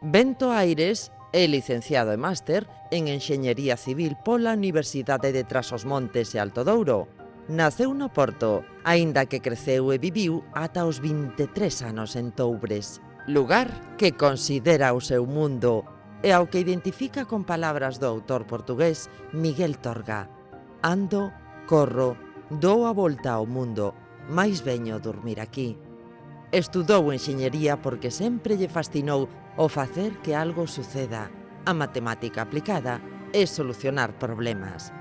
Bento Aires é licenciado e máster en Enxeñería Civil pola Universidade de Trás-os-Montes e Alto Douro. Naceu no Porto, aínda que creceu e viviu ata os 23 anos en Toubres, lugar que considera o seu mundo e ao que identifica con palabras do autor portugués Miguel Torga. Ando, corro, dou a volta ao mundo, máis veño dormir aquí. Estudou enxeñería porque sempre lle fascinou o facer que algo suceda, a matemática aplicada e solucionar problemas.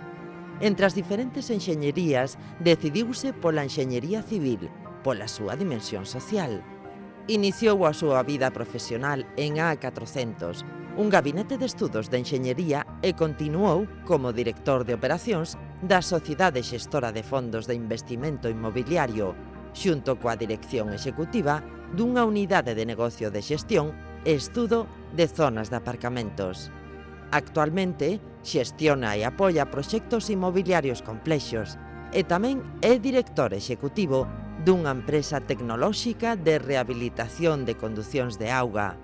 Entre as diferentes enxeñerías, decidiuse pola enxeñería civil, pola súa dimensión social. Iniciou a súa vida profesional en A400, un gabinete de estudos de enxeñería, e continuou como director de operacións da Sociedade Xestora de Fondos de Investimento Inmobiliario, xunto coa dirección executiva dunha unidade de negocio de xestión e estudo de zonas de aparcamentos. Actualmente, xestiona e apoia proxectos inmobiliarios complexos e tamén é director executivo dunha empresa tecnolóxica de rehabilitación de conducións de auga.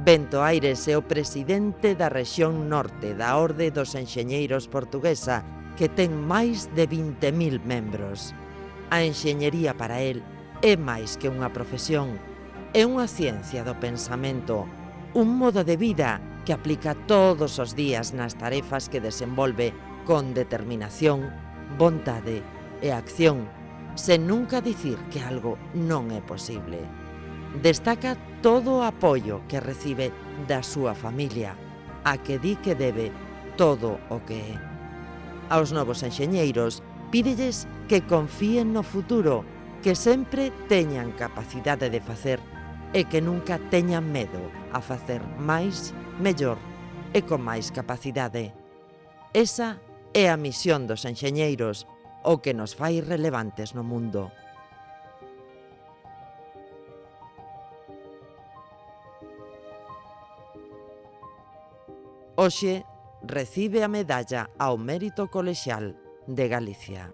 Bento Aires é o presidente da rexión norte da Orde dos Enxeñeiros Portuguesa, que ten máis de 20.000 membros. A enxeñería para el é máis que unha profesión, é unha ciencia do pensamento, un modo de vida que aplica todos os días nas tarefas que desenvolve con determinación, vontade e acción, sen nunca dicir que algo non é posible. Destaca todo o apoio que recibe da súa familia, a que di que debe todo o que é. Aos novos enxeñeiros, pídelles que confíen no futuro, que sempre teñan capacidade de facer e que nunca teñan medo a facer máis, mellor e con máis capacidade. Esa é a misión dos enxeñeiros, o que nos fai relevantes no mundo. Hoxe recibe a medalla ao Mérito Colexial de Galicia.